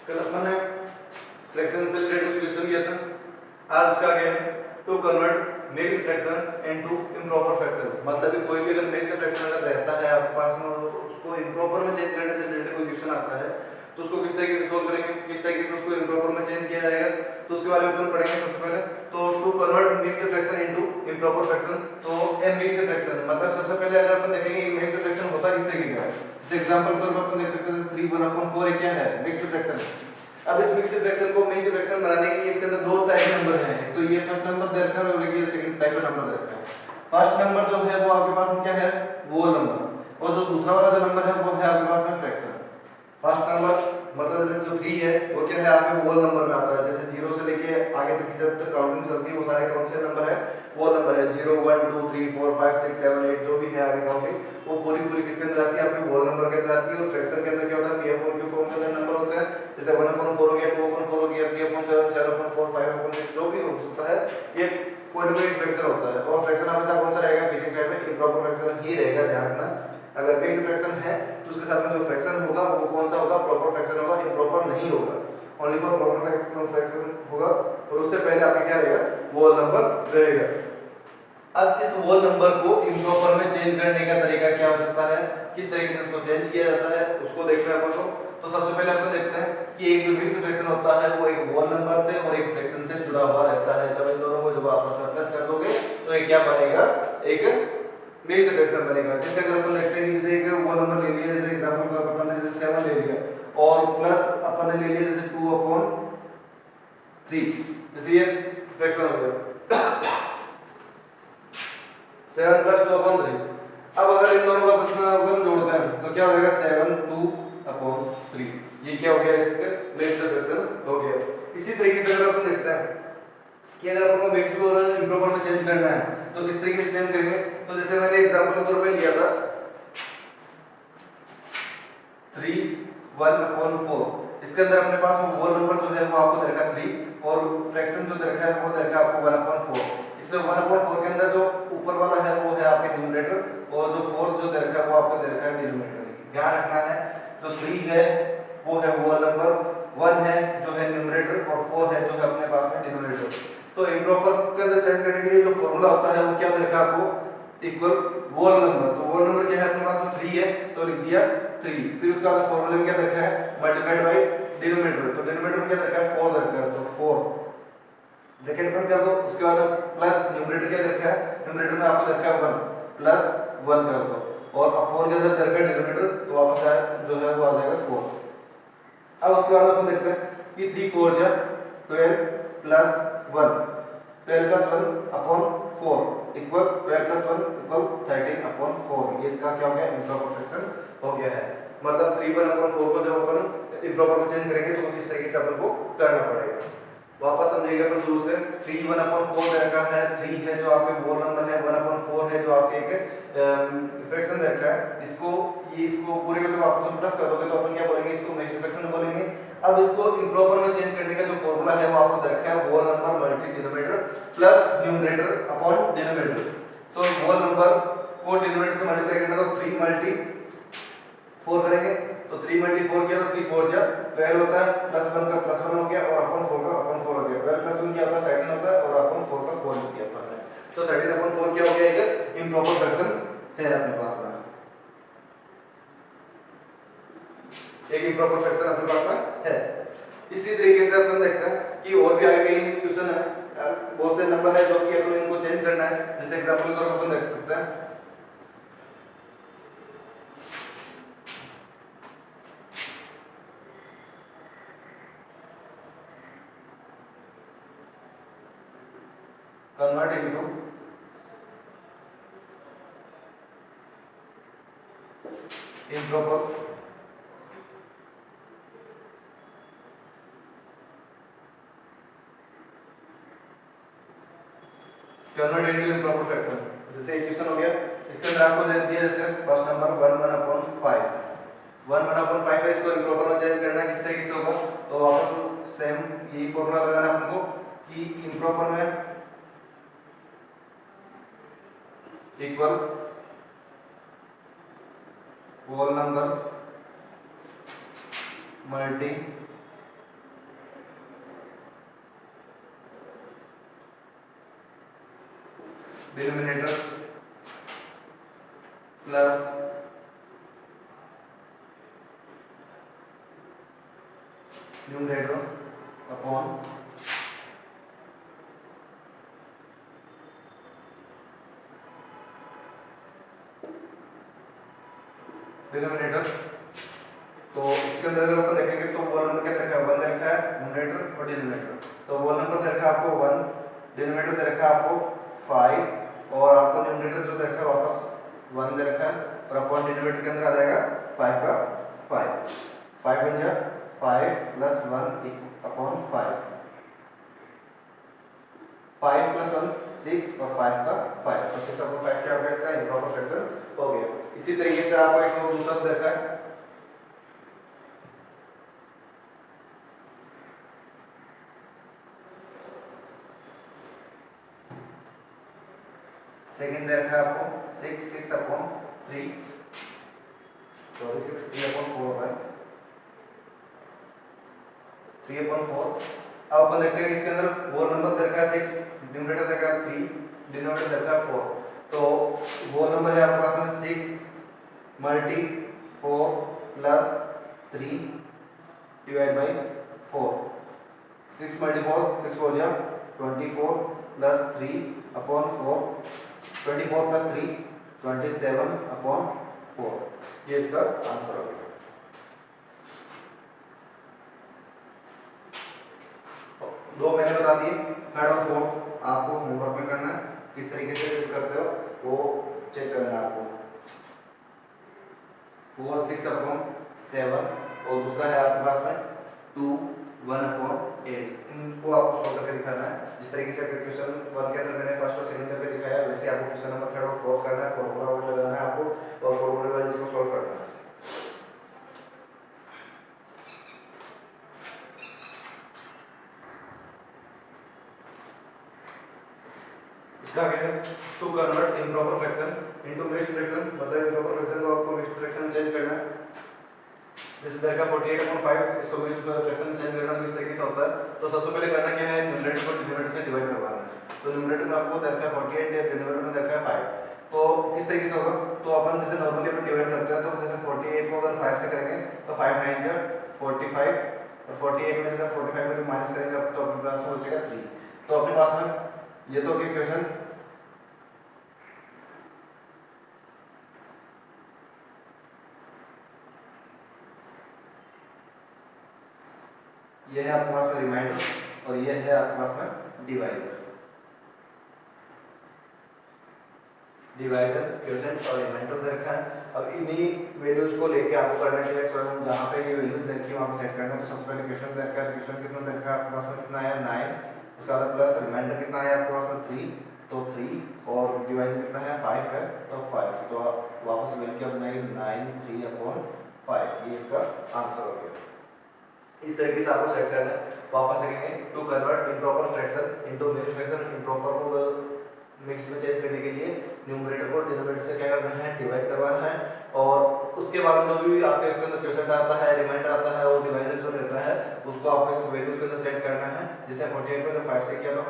कल अपन ने फ्रैक्शन से रिलेटेड कुछ क्वेश्चन किया था। आज उसका आगे है to convert mixed fraction into improper fraction. मतलब कि कोई भी अगर मिक्स्ड फ्रैक्शन अगर रहता है आपके पास में और उसको इम्प्रॉपर में चेंज करने से रिलेटेड कोई क्वेश्चन आता है तो उसको किस तरीके से सोल्व करेंगे, किस तरीके से उसको इम्प्रॉपर में चेंज किया जाएगा, तो उसके बारे में अपन पढ़ेंगे। सबसे पहले तो to convert mixed fraction into improper fraction. तो ए मिक्स्ड फ्रैक्शन मतलब सबसे पहले अगर अपन देखेंगे मिक्स्ड फ्रैक्शन होता किस तरीके का है। जैसे एग्जांपल के तौर पर अपन देख सकते हैं 3/4 क्या है मिक्स्ड फ्रैक्शन। अब इस मिक्स्ड फ्रैक्शन को मिक्स्ड फ्रैक्शन बनाने के लिए इसके अंदर दो टाइप के नंबर हैं। तो ये फर्स्ट नंबर दे रखा है और ये सेकंड टाइप का नंबर दे रखा है। फर्स्ट नंबर जो है वो आपके पास में क्या है वो नंबर, और जो दूसरा वाला जो नंबर है वो है आपके पास में फ्रैक्शन। फर्स्ट नंबर मतलब जैसे जो 3 है वो क्या है आपके होल नंबर में आता है। जैसे 0 से लेके आगे तक जब तक काउंटिंग चलती है वो सारे कौन से नंबर है वो नंबर है 0 1 2 3 4 5 6 7 8 जो भी है आगे काउंटिंग वो पूरी किसके अंदर आती है आपके होल नंबर के अंदर आती है। और फ्रैक्शन के अंदर क्या होता है p/q फॉर्म के अंदर नंबर होते हैं। जैसे 1/4 हो गया 2/4 हो गया 3/7 7/4 5/6 जो भी हो सकता है ये कोई ना कोई फ्रैक्शन होता है। और फ्रैक्शन हमेशा कौन सा रहेगा पीछे साइड में इम्प्रॉपर फ्रैक्शन ही रहेगा, ध्यान रखना। अगर मिक्स्ड फ्रैक्शन है तो उसके साथ में जो फ्रैक्शन होगा वो कौन सा होगा प्रॉपर फ्रैक्शन होगा, इम्प्रॉपर नहीं होगा। ओनली फॉर प्रॉपर फ्रैक्शन होगा और उससे पहले आपका क्या रहेगा होल नंबर रहेगा। अब इस होल नंबर को इम्प्रॉपर में चेंज करने का तरीका क्या हो सकता है, किस तरीके से उसको चेंज किया जाता है उसको देखना है अपन को। तो सबसे पहले अपन देखते हैं कि एक जो मिक्स्ड फ्रैक्शन होता है वो एक होल नंबर से और एक फ्रैक्शन से जुड़ा हुआ रहता है। जब इन दोनों को जब आपस में प्लस कर दोगे तो ये क्या बनेगा एक मिक्स्ड फ्रैक्शन बनेगा। जैसे अगर अपन देखते हैं कि जैसे एक वो नंबर ले लिया, जैसे एग्जांपल का अपन ने जैसे 7 ले लिया और प्लस अपन ने ले लिया जैसे 2/3, जैसे ये फ्रैक्शन हो गया 7 + 2/3। अब अगर इन दोनों को आपस में अपन जोड़ते हैं तो क्या हो जाएगा 7 2/3। ये क्या हो गया इसका मिक्स्ड फ्रैक्शन हो गया। इसी तरीके से अगर अपन देखते हैं कि अगर अपन को मिक्स्ड को इम्प्रॉपर में चेंज करना है तो किस तरीके से चेंज करेंगे। तो जैसे मैंने एग्जांपल के तौर पे लिया था 3/1/4, इसके अंदर अपने पास वो होल नंबर जो है वो आपको दे रखा है 3 और फ्रैक्शन जो दे रखा है वो दे रखा है आपको 1/4। इससे 1/4 के अंदर जो ऊपर वाला है वो है आपके न्यूमरेटर और जो 4 जो दे रखा है वो आपको दे रखा है डिनोमिनेटर। ध्यान रखना है जो 3 है वो है होल नंबर, 1 है जो है न्यूमरेटर और 4 है जो है अपने पास में डिनोमिनेटर। तो इम्प्रॉपर के अंदर चेंज करने के लिए जो फार्मूला होता है वो क्या दे रखा है आपको इक्वल होल नंबर। तो होल नंबर क्या है अपने पास में 3 है तो लिख दिया 3। फिर उसके बाद फार्मूले में क्या दे रखा है मल्टीप्लाइड बाय डिनोमिनेटर। तो डिनोमिनेटर में क्या दे रखा है 4 दे रखा है तो 4 ब्रैकेट बंद कर दो। उसके बाद प्लस न्यूमरेटर क्या दे रखा है न्यूमरेटर में आपको दे रखा है 1 प्लस 1 कर दो और अपॉन के अंदर दे रखा है डिनोमिनेटर तो वापस आए जो है वो आ जाएगा 4। अब उसके बाद अपन देखते हैं कि 3 4 जा 12 प्लस 1 12 + 1/4 इक्वल 12 + 1 इक्वल 13/4। ये इसका क्या हो गया इम्प्रॉपर फ्रैक्शन हो गया है। मतलब 3/4 को जब अपन इम्प्रॉपर में चेंज करेंगे तो कुछ इस तरीके से अपन को करना पड़ेगा। वापस समझिएगा अपन शुरू से 3/1/4 दे रखा है 3 है जो आपके होल नंबर है 1/4 है जो आपके एक फ्रैक्शन दे रखा है। इसको पूरे को जब आपस में प्लस कर दोगे तो अपन क्या बोलेंगे इसको मिक्स्ड फ्रैक्शन बोलेंगे। अब इसको इम्प्रॉपर में चेंज करने का जो फार्मूला है वो आपको दे रखा है whole number multi denominator plus numerator upon denominator. तो होल नंबर को डिनोमिनेटर से मल्टीप्लाई करना तो 3 × 4 करेंगे तो 3 × 4 किया तो 3 4 जा 12 होता है प्लस 1 का प्लस 1 हो गया और अपॉन 4 का अपॉन 4 हो गया। 12 + 1 क्या होता है 13 होता है और अपॉन 4 का 4 लिख दिया अपन ने। तो 13/4 क्या हो गया एक इम्प्रॉपर फ्रैक्शन है अपने पास में, एक इम्प्रॉपर फ्रैक्शन अपने पास में है। इसी तरीके से अपन देखते हैं कि और भी आगे कई क्वेश्चन है, बहुत से नंबर है जो कि अपन इनको चेंज करना है। जैसे एग्जांपल के तौर पर अपन देख सकते हैं convert into improper convert into improper fraction. जैसे एक क्वेश्चन हो गया इसके अंदर आपको दे दिया जैसे फर्स्ट नंबर 1/5 है इसको इम्प्रॉपर में चेंज करना है किस तरीके से होगा। तो वापस सेम यही फॉर्मूला लगाना है आपको कि इम्प्रॉपर में equal whole number multi denominator plus numerator upon denominator. तो इसके अंदर अगर अपन देखेंगे तो वॉल नंबर क्या दे रखा है, 1 दे रखा है न्यूमरेटर और डिनोमिनेटर। तो वॉल नंबर दे रखा है आपको 1, डिनोमिनेटर दे रखा है आपको 5 और आपको न्यूमरेटर जो दे रखा है वापस 1 दे रखा है और अपॉन डिनोमिनेटर के अंदर आ जाएगा 5 का 5 5 बन जाए 5 प्लस 1 अपॉन 5 5 प्लस 1 6 और 5 का 5 तो 6 अपॉन 5 क्या हो गया, इसका इंप्रॉपर फ्रैक्शन हो गया। इसी तरीके से आपको एक और दूसरा दे रखा है सेकंड दे रखा है आपको 6 अपॉन 3 सॉरी 6 3 अपॉन 4 होगा 3 अपॉन 4। अब अपन देखते हैं कि इसके अंदर होल नंबर दे रखा है 6, न्यूमरेटर दे रखा है 3, डिनोमिनेटर दे रखा है 4। तो होल नंबर है आपके पास में 6 multi 4 plus 3 divide by 4 6 multi 4 6 4 जा 24 प्लस 3 अपॉन 4 24 प्लस 3 27 अपॉन 4 ये इसका आंसर हो गया। दो मैंने बता दिए, थर्ड और फोर्थ आपको होमवर्क में करना है, किस तरीके से करते हो वो चेक करना है आपको। 4 6 अपॉन 7 और दूसरा है आपके पास में 2 1 अपॉन 8। इनको आपको सॉल्व करके दिखाना है। जिस तरीके से क्वेश्चन 1 के अंदर मैंने फर्स्ट और सेकंड करके दिखाया वैसे आपको क्वेश्चन नंबर थर्ड और फोर्थ करना है, फॉर्मूला लगाना है आपको और फॉर्मूले वाइज इसको सॉल्व करना है। इसका क्या है to convert improper fraction into mixed fraction, मतलब इम्प्रॉपर फ्रैक्शन को आपको मिक्स्ड फ्रैक्शन में चेंज करना है। जैसे दर का 48/5 इसको मिक्स्ड फ्रैक्शन में चेंज करना किस तरीके से होता है, तो सबसे पहले करना क्या है, न्यूमरेटर को डिनोमिनेटर से डिवाइड करवाना है। तो न्यूमरेटर में आपको दर का 48 है, डिनोमिनेटर में दर का 5। तो किस तरीके से होगा, तो अपन जैसे नॉर्मली अपन डिवाइड करते हैं तो जैसे 48 को अगर 5 से करेंगे तो 5 9 जा 45 और 48 में से 45 में जो माइनस करेंगे तो अपने पास में बचेगा 3। तो अपने पास में ये तो इक्वेशन ये है आपके पास में रिमाइंडर और ये है आपके पास में डिवाइजर। डिवाइजर क्वोशिएंट और रिमाइंडर दे रखा है। अब इन्हीं वैल्यूज को लेके आपको करना है स्वयं जहां पे ये वैल्यूज दे रखी है वहां पे सेट करना है। तो सबसे पहले क्वेश्चन दे रखा है, क्वेश्चन कितना दे रखा है आपके पास में, कितना आया 9, उसका बाद प्लस रिमाइंडर कितना आया आपके पास में 3 तो 3 और डिवाइजर कितना है 5 है तो 5। तो वापस मिल के अपना 9 3/5 ये इसका आंसर हो गया। इस तरीके से आपको सेट करना है। वापस देखेंगे to convert improper fraction into mixed fraction. Improper को मिक्स्ड में चेंज करने के लिए न्यूमरेटर को डिनोमिनेटर से क्या करना है, डिवाइड करवाना है। और उसके बाद जो भी आपके इसके अंदर क्वोशिएंट आता है, रिमाइंडर आता है और डिवाइजर जो रहता है उसको आपको इस वैल्यूज के अंदर सेट करना है। जैसे 48 को जब 5 से किया तो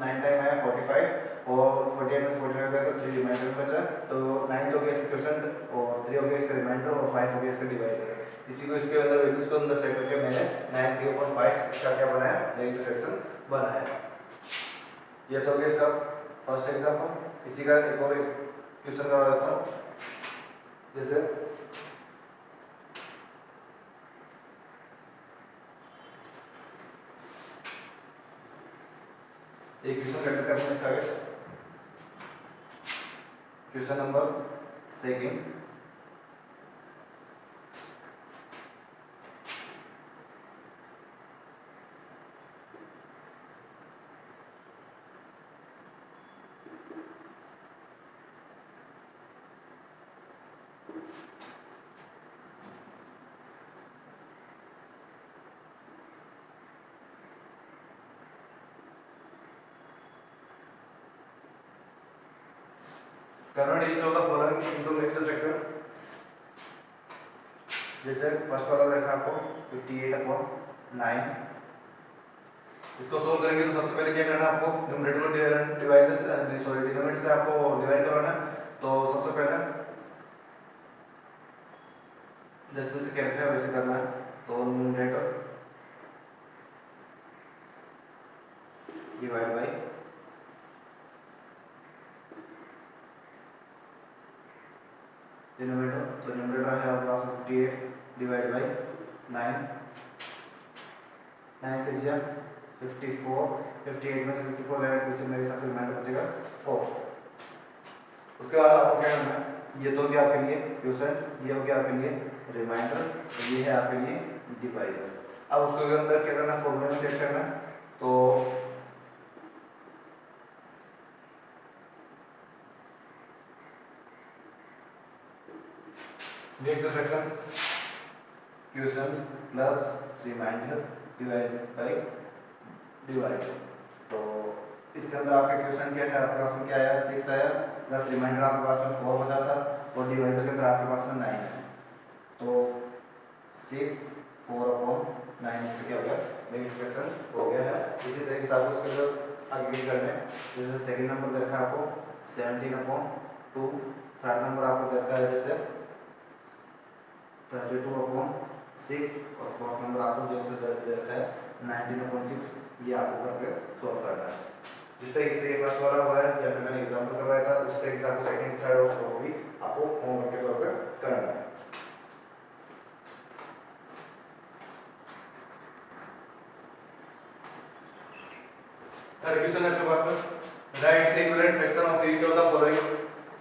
9 टाइम आया 45 और 48 में से 45 गया तो 3 रिमाइंडर बचा। तो 9 तो गया इसका क्वोशिएंट और 3 हो गया इसका रिमाइंडर और 5 हो गया इसका डिवाइजर। इसी को इसके अंदर वैल्यूज को अंदर सेट करके मैंने 9 3/5 इसका क्या बनाया, नेगेटिव फ्रैक्शन बनाया। ये तो हो गया इसका फर्स्ट एग्जांपल। इसी का एक और क्वेश्चन करवा देता हूं। जैसे एक क्वेश्चन कर लेते हैं इसका question number second. Convert each of the following into mixed fraction. जैसे फर्स्ट वाला देखा आपको 58/9 इसको सोल्व करेंगे तो सबसे पहले क्या करना है आपको, न्यूमरेटर को डिनोमिनेटर से आपको डिवाइड करवाना है। तो सबसे पहले जैसे जैसे क्या रखा है वैसे करना है। तो न्यूमरेटर डिवाइड बाई डिनोमिनेटर, तो न्यूमरेटर है आपके पास 58 डिवाइड बाई 9, 9 6 या 54, 58 में से 54 गया पीछे मेरे हिसाब से रिमाइंडर बचेगा 4। उसके बाद आपको क्या करना है, ये तो हो गया आपके लिए क्वोशिएंट, ये हो गया आपके लिए रिमाइंडर, ये है आपके लिए डिवाइजर। अब उसके अंदर क्या करना है, फॉर्मूले में सेट करना है। तो next fraction quotient plus remainder divided by divisor. तो इसके अंदर आपके क्वोशिएंट क्या है, आपके पास में क्या आया 6 आया, प्लस रिमाइंडर आपके पास में 4 हो जाता, और डिवाइजर के अंदर आपके पास में 9 है। तो 6 4/9 इसका क्या हो गया, नेक्स्ट फ्रैक्शन हो गया है। इसी तरीके से आपको इसके अंदर आगे भी करना है। जैसे सेकंड नंबर दे रखा है आपको 17/2, थर्ड नंबर आपको दे रखा है जैसे 32/6, और फोर्थ नंबर आपको जो दे रखा है 19/6। ये आपको करके सॉल्व करना है। जिस तरीके से फर्स्ट वाला हुआ है या फिर मैंने एग्जांपल करवाया था, उस तरीके से आपको सेकंड, थर्ड और फोर्थ भी आपको होमवर्क के तौर पे करना है। थर्ड क्वेश्चन है आपके पास में, right the equivalent fraction of each of the following.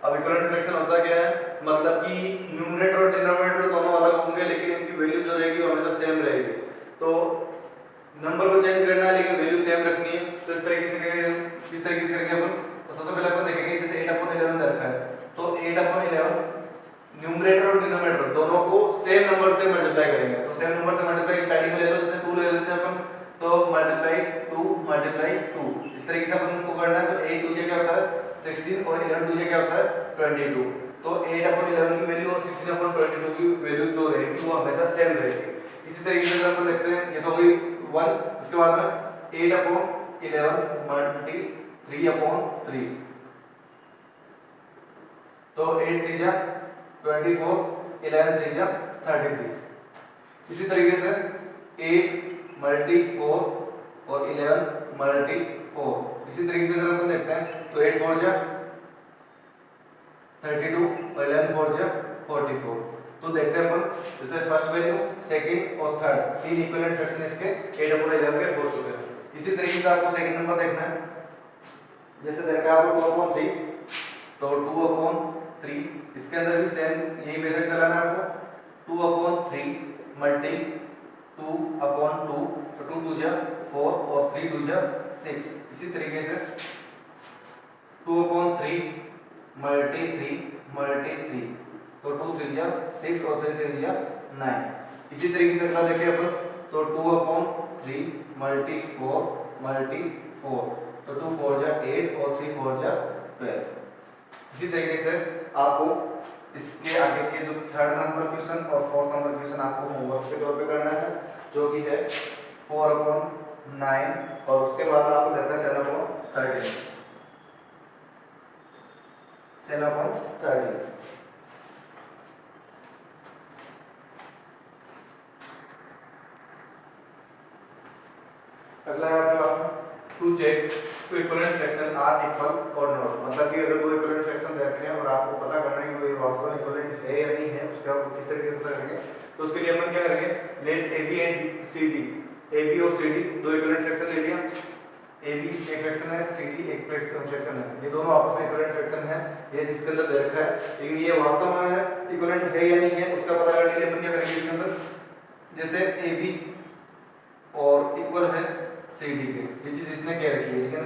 अब इक्विवेलेंट फ्रैक्शन होता क्या है, मतलब कि न्यूमरेटर और डिनोमिनेटर दोनों अलग होंगे लेकिन इनकी वैल्यू जो रहेगी वो हमेशा सेम रहेगी। तो नंबर को चेंज करना है लेकिन वैल्यू सेम रखनी है। तो इस तरीके से करेंगे अपन। तो सबसे पहले अपन देखेंगे जैसे 8/11 दे रखा है, तो 8/11 न्यूमरेटर और डिनोमिनेटर दोनों को सेम नंबर से मल्टीप्लाई करेंगे। तो सेम नंबर से मल्टीप्लाई स्टार्टिंग में ले लो, जैसे 2 ले लेते हैं अपन, तो मल्टीप्लाई 2 इस तरीके से अपन को करना है। तो 8 2 क्या होता है 16, और 11 2 क्या होता है 22। तो 8/11 की वैल्यू और 16/22 की वैल्यू जो रहेगी वो हमेशा सेम रहेगी। इसी तरीके से अपन देखते हैं, ये तो गई 1, इसके बाद में 8/11 मल्टी 3/3, तो 8 3 जा 24, 11 3 जा 33। इसी तरीके से 8 मल्टी 4 और 11 मल्टी 4। इसी तरीके से अगर अपन देखते हैं तो 8 4 जा 32 और 11 4 जा 44। तो देखते हैं अपन जैसे फर्स्ट वैल्यू, सेकंड और थर्ड, तीन इक्विवेलेंट फ्रैक्शन इसके 8/11 के हो चुके हैं। इसी तरीके से आपको सेकंड नंबर देखना है। जैसे देखा आपको 2/3, तो 2/3 इसके अंदर भी सेम यही मेथड चलाना है आपको। 2/3 मल्टी 2/2, तो 2 2 जा 4 और 3 2 जा 6। इसी तरीके से 2/3 मल्टी 3 मल्टी 3, तो 2 3 जा 6 और 3 3 जा 9। इसी तरीके से अगला देखिए अपन, तो 2/3 मल्टी 4 मल्टी 4, तो 2 4 जा 8 और 3 4 जा 12। इसी तरीके से आपको इसके आगे के जो थर्ड नंबर क्वेश्चन और फोर्थ नंबर क्वेश्चन आपको होमवर्क के तौर पे करना है, जो कि है 4/9, और उसके बाद आपको देखना है 7/13, 7/13। अगला है आपके पास to check two equivalent fraction are equal और नॉट। मतलब कि अगर दो इक्विवेलेंट फ्रैक्शन दे रखे हैं और आपको पता करना है कि वो वास्तव में इक्विवेलेंट है या नहीं है, उसका आपको किस तरीके से पता करेंगे। तो उसके लिए अपन क्या करेंगे, let A B and C D, A B और सी डी दो इक्विवेलेंट फ्रैक्शन ले लिया। ए बी एक फ्रैक्शन है, सी डी एक फ्रैक्शन है, ये दोनों आपस में इक्विवेलेंट फ्रैक्शन है, ये जिसके अंदर दे रखा है। लेकिन ये वास्तव में इक्विवेलेंट है या नहीं है उसका पता करने के लिए अपन क्या करेंगे, इसके अंदर जैसे ए बी और इक्वल है सी डी के, ये चीज इसने कह रखी है, लेकिन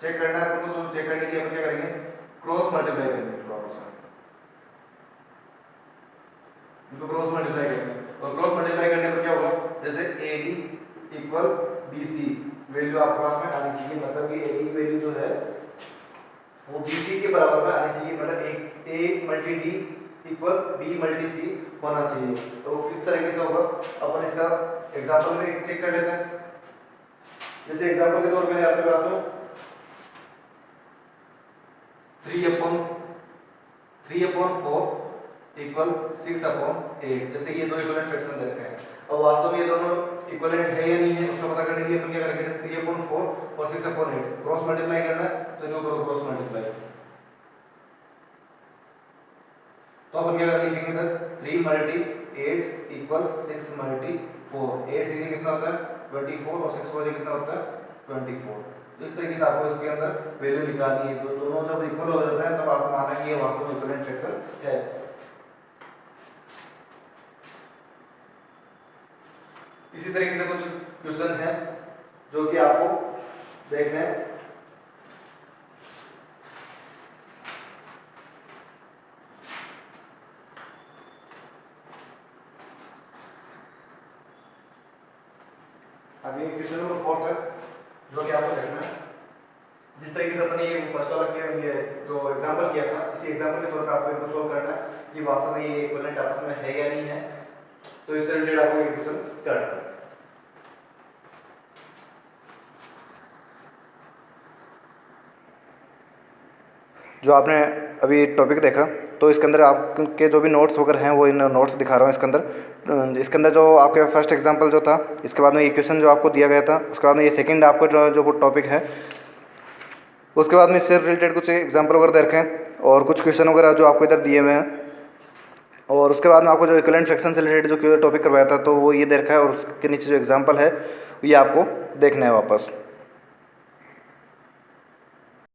चेक करना है आपको। तो चेक करने के लिए अपन क्या करेंगे, क्रॉस मल्टीप्लाई करेंगे इनको आपस में, इनको क्रॉस मल्टीप्लाई करेंगे। और क्रॉस मल्टीप्लाई करने पर क्या होगा, जैसे A D equal B C value आपके पास में आनी चाहिए। मतलब कि ए डी की वैल्यू जो है वो बी सी के बराबर में आनी चाहिए। मतलब A multi D equal B multi C होना चाहिए। तो किस तरीके से होगा, अपन इसका एग्जांपल चेक कर लेते हैं। जैसे एग्जांपल के तौर पे है आपके पास में 3/4 इक्वल 6/8, जैसे ये दो इक्विवेलेंट फ्रैक्शन दे रखे हैं। अब वास्तव में ये दोनों इक्विवेलेंट है या नहीं है उसका पता करने के लिए अपन क्या करेंगे, जैसे 3/4 और 6/8 क्रॉस मल्टीप्लाई करना है तो इनको करो क्रॉस मल्टीप्लाई। तो अपन क्या लिखेंगे इधर 3 × 8 इक्वल 6 × 4। 8 से कितना होता है 24 और 6 4 कितना होता है 24। तो इस तरीके से आपको इसके अंदर वैल्यू निकालनी है। तो दोनों जब इक्वल हो जाता है तब आपको मानना है कि ये वास्तव में इक्विवेलेंट फ्रैक्शन है। इसी तरीके से कुछ क्वेश्चन है जो कि आपको देखने हैं। अभी क्वेश्चन नंबर 4 तक जो कि आपको देखना है। जिस तरीके से अपने ये फर्स्ट वाला किया, ये जो एग्जांपल किया था, इसी एग्जांपल के तौर पे आपको इनको सोल्व करना है कि वास्तव में ये इक्विवेलेंट आपस में है या नहीं है। तो इससे रिलेटेड आपको ये क्वेश्चन करना है। जो आपने अभी टॉपिक देखा तो इसके अंदर आपके जो भी नोट्स वगैरह हैं वो इन नोट्स दिखा रहा हूँ इसके अंदर जो आपके फर्स्ट एग्जांपल जो था, इसके बाद में ये क्वेश्चन जो आपको दिया गया था, उसके बाद में ये सेकंड आपको जो टॉपिक है, उसके बाद में इससे रिलेटेड कुछ एग्जांपल वगैरह दे रखे हैं और कुछ क्वेश्चन वगैरह जो आपको इधर दिए हुए हैं। और उसके बाद में आपको जो इक्विवेलेंट फ्रैक्शन से रिलेटेड जो टॉपिक करवाया था तो वो ये दे रखा है और उसके नीचे जो एग्जाम्पल है ये आपको देखना है वापस।